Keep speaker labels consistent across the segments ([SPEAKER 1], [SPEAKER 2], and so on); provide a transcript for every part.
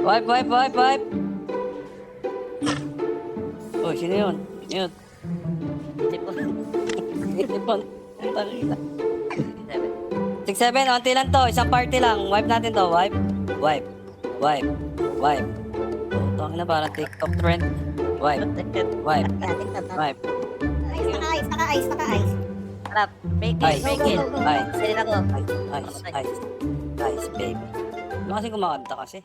[SPEAKER 1] Wipe, wipe, wipe, wipe. Oh, sino yun? Sino yun?
[SPEAKER 2] Sipon.
[SPEAKER 1] Sipon. 6-7, onti lang to. Isang party lang. Wipe natin to. Wipe. Wipe. Wipe. Wipe. Ito na parang TikTok trend. Wipe. Wipe. Wipe.
[SPEAKER 3] Ice, naka-ice, naka-ice.
[SPEAKER 2] Harap. Fake
[SPEAKER 1] Ice.
[SPEAKER 2] it, fake it.
[SPEAKER 1] Ice.
[SPEAKER 2] Salin ako.
[SPEAKER 1] Ice. Ice. Ice, baby. Ano kasi kumakanta kasi?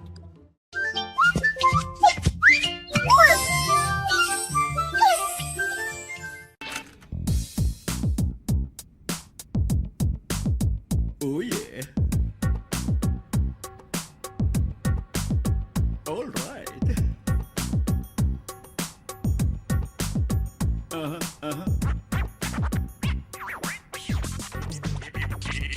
[SPEAKER 4] Oh yeah. All right.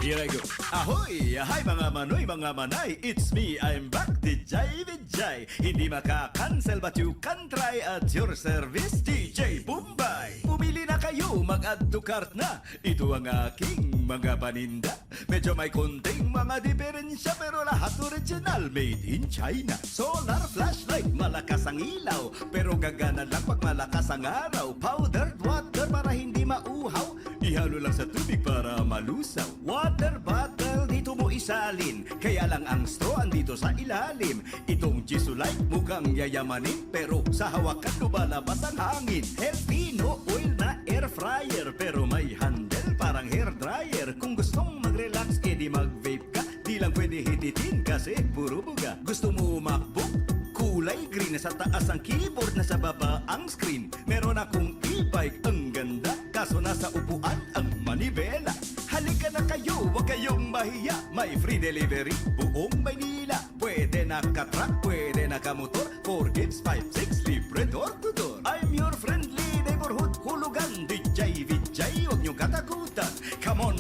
[SPEAKER 4] Here I go. Ahoy! Hi mga manoy, mga manay. It's me, I'm back, DJ Vijay. Hindi maka-cancel but you can try at your service, DJ Bombay. Pumili na kayo, mag-add to cart na. Ito ang aking mga paninda. Medyo may konting mga diferensya pero lahat original, made in China. Solar flashlight, malakas ang ilaw, pero gagana lang pag malakas ang araw. Powdered water para hindi mauhaw, ihalo lang sa tubig para malusaw. Water bottle, dito mo isalin, kaya lang ang straw andito sa ilalim. Itong Gisulite mukhang yayamanin, pero sa hawakan lumalabas ang hangin. Healthy, no oil na air fryer, pero may handle parang hair dryer. Kung gustong mag-relax, edi mag-vape ka. Di lang pwede hititin kasi puro buga. Gusto mo MacBook? Kulay green, sa taas ang keyboard, na sa baba ang screen. Meron akong e-bike, ang ganda, kaso nasa upuan ang manibela. Halika na kayo, wag kayong mahiya, may free delivery buong Maynila. Pwede naka-truck, pwede naka-motor, 4 gigs, 5, 6, libre door to door. I'm your friendly neighborhood hulugan, DJ Vijay, huwag niyong katakutan. Come on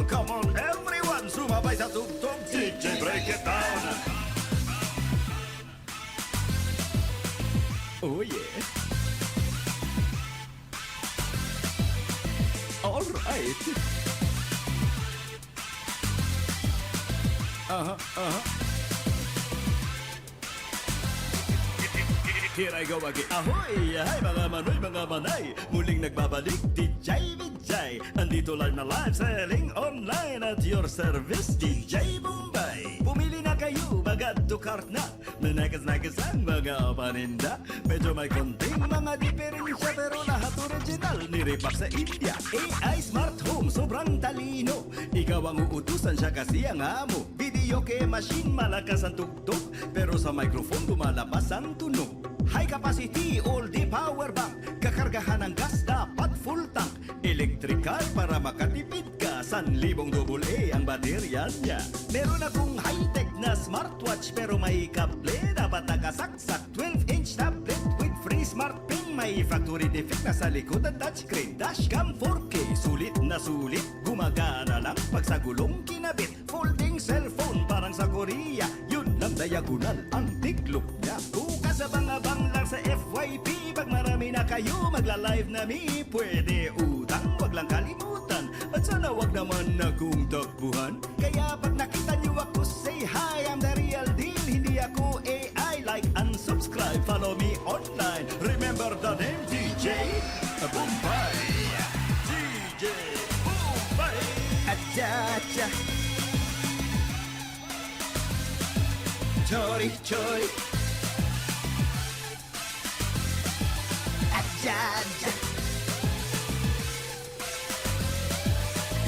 [SPEAKER 4] come on everyone, sumabay sa tugtog, DJ break it down. Oh yeah. All right. Here I go again. Ahoy! Hi mga manoy, mga manay. Muling nagbabalik, DJ Vijay. Andito lang na live selling online at your service, DJ Bombay. Pumili na kayo, mag-add to cart na. Nanagas-nagas ang mga paninda. Medyo may konting mga diferensya, pero lahat original, nirepack sa India. AI Smart Home, sobrang talino. Ikaw ang uutusan, siya kasi ang amo. Video ke machine, malakas ang tugtog, pero sa microphone lumalabas ang tunog. High capacity, all-day power bank. Kakargahan ng gas, dapat full tank. Electrical para makatipid ka. 1,000 AA ang baterya niya. Meron akong high-tech na smartwatch, pero may kable, dapat nakasaksak. 12-inch tablet with free smart pin. May factory defect na sa likod at touchscreen. Dashcam 4K, sulit na sulit. Gumagana lang pag sa gulong kinabit. Folding cellphone, parang sa Korea. Yun lang diagonal, ang tiklop niya. Bukas sa bangabang lang sa FYP. Pag marami na kayo magla-live na mi, pwede utang, wag lang kalimutan. At sana wag naman akong takbuhan. Kaya pag nakita niyo ako, say hi, I'm the real deal. Hindi ako AI, like and subscribe. Follow me online. Remember the name, DJ Bombay. DJ Bombay. Acha-cha. Chori, chori. Acha-cha.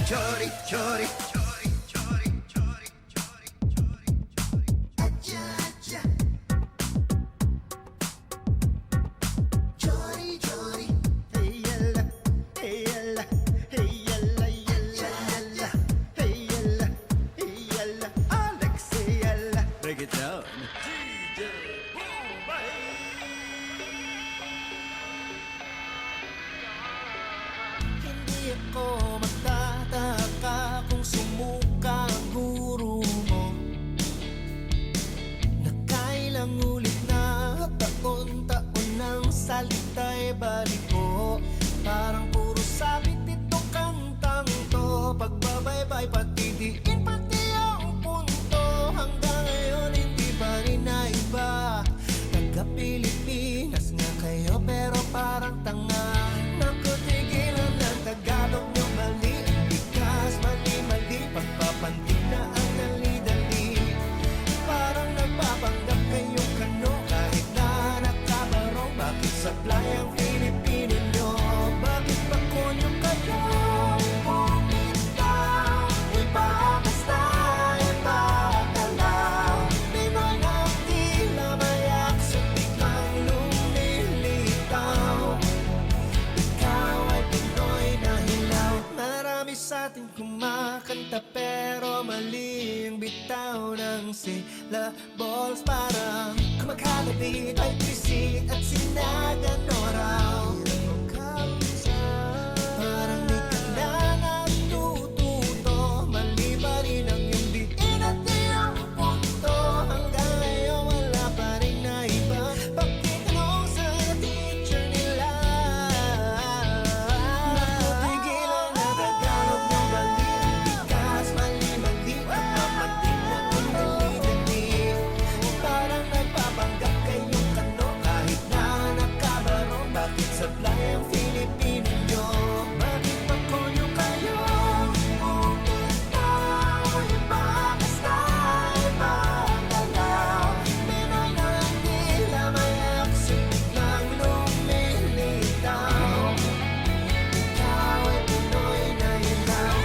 [SPEAKER 4] Chori, chori. Chori, chori, chori, chori, chori, chori. Acha-cha. Chori, chori. Hey yalla, hey yalla, hey yalla, yalla, yalla. Hey yalla, hey yalla. Alex, hey yalla. Break it down. DJ Bombay.
[SPEAKER 5] Hindi ako magtataka kung sumuka ang guro mo, na kailang ulit na taon-taon ng salita'y balik ko. Parang puro sabit itong kantang to, pagbabaybay pati diin pati ang punto. Hanggang ngayon hindi pa rin balls parang kumakalabi ay pisit at sinagan oraw. Parang di ka na natututo, mali pa rin ang hindi inati ang punto. Hanggang ngayon wala pa rin na iba, pakitanong sa teacher nila. Nakupigilan na Tagalog ng bali, bigas, mali-mali, pagpapating na kung dali-dali. Parang nagpapanggap kayong kano, kahit na nakabaro, bakit sablay ang Filipino nyo? Bakit pangkonyo kayo? Bumitaw, iba basta, iba galaw. Pinoy na tila may aksyon, biglang lumilitaw. Ikaw ay Pinoy na ilaw.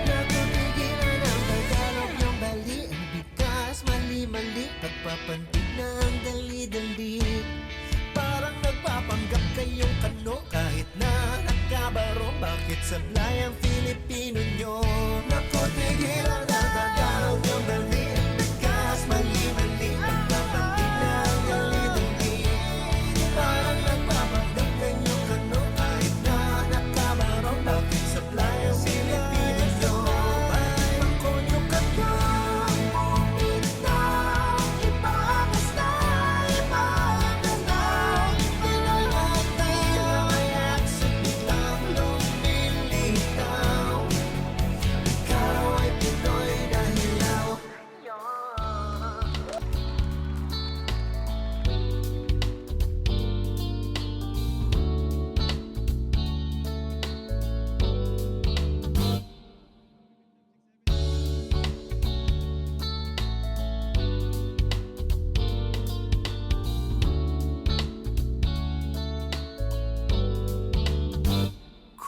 [SPEAKER 5] Nakupigilan ang Tagalog yung bali, ang bigas, mali-mali, pagpapantig na ang dali-dali. Parang nagpapanggap kayong kano, kahit na nakabaro, bakit sablay ang Filipino nyo? Nakupigilan ang Tagalog yung bali, ang bigas, mali-mali, pagpapantig na ang dali-dali. Parang nagpapanggap kayong kano, kahit na nakabaro, bakit sablay ang Filipino nyo? Bakit pangkonyo kayo? Bumitaw, iba basta, iba galaw. Pinoy na tila may aksyon, biglang lumilitaw. Ikaw ay Pinoy na hilaw.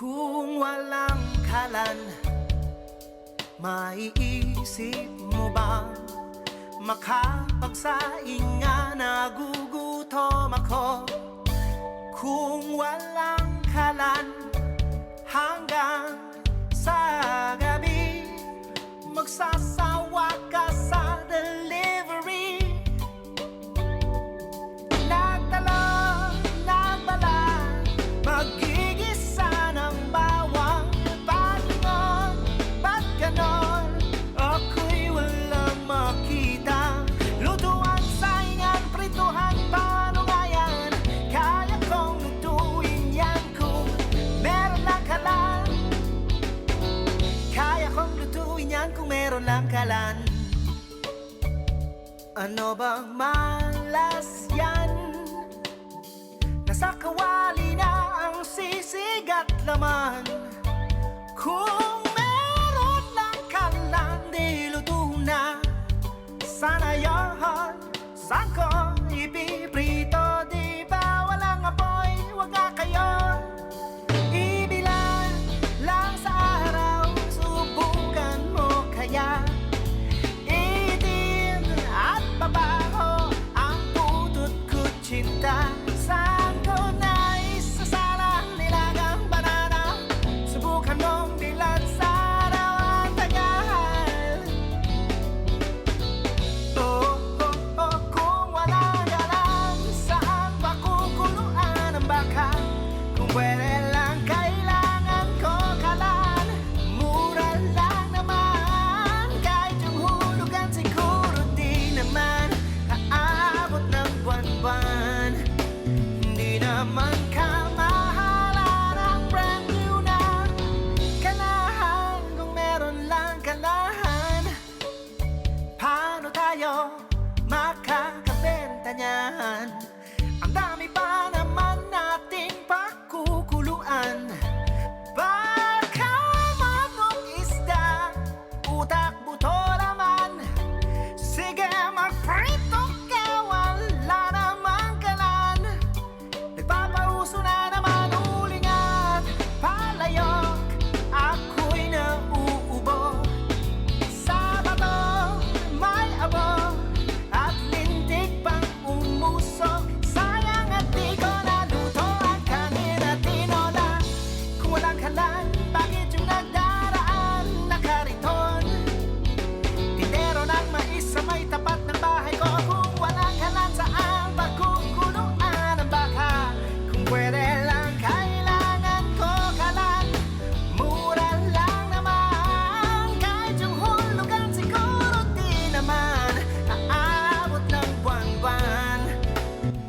[SPEAKER 5] Kung walang kalan, maiisip mo bang makapagsaing nga nagugutom ako? Kung walang kalan, hanggang sa gabi magsasawa ka sa delivery. Nagdala, nagbala, magigisa ng bawang. Palingon, ba't ganon? Ako'y walang makita. Lutuan, saingan, prituhan, paano nga yan? Kaya kong lutuin yan kung meron lang kalan. Kaya kong lutuin yan kung meron lang kalan. Ano bang malas yan? Nasa kawali na ang sisig at laman. Kung meron lang kalan, di luto na. Sana yon, saan ko ipiprito? Di ba walang apoy? Wag nga kayo ibilan lang sa araw. Subukan mo kaya itin at babaho ang putot kutsinta. Saan ko na isasala nilagang banana? Subukan mong bilad sa araw ang tagal. Oh, oh, oh, kung wala galang, saan ba kukuluan ang baka? Kung pwede lang, kailangan ko kalan. Mura lang naman, kahit yung hulugan siguro di naman aabot ng buwan-buwan. Hindi naman kamahalan ang brand new na kalahan. Kung meron lang kalahan, paano tayo makakabenta niyan? Ang dami pa naman nating pakukuluan. Baka manok, isda, utak, buto naman. Sige, magprito ka, wala namang kalan. Nagpapauso na naman uling at palayok. Ako'y nauubo sa bato, may abo at lintik pang umusok.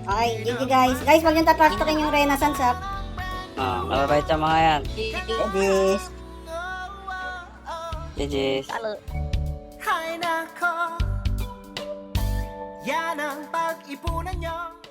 [SPEAKER 3] Okay, GG guys. Guys, wag niyong tatrastokin yung Renaissance ha.
[SPEAKER 1] Mababait sa mga yan.
[SPEAKER 3] Yes.
[SPEAKER 1] GG's.
[SPEAKER 2] Talo.
[SPEAKER 5] Hay nako, yan ang pag-ipunan nyo.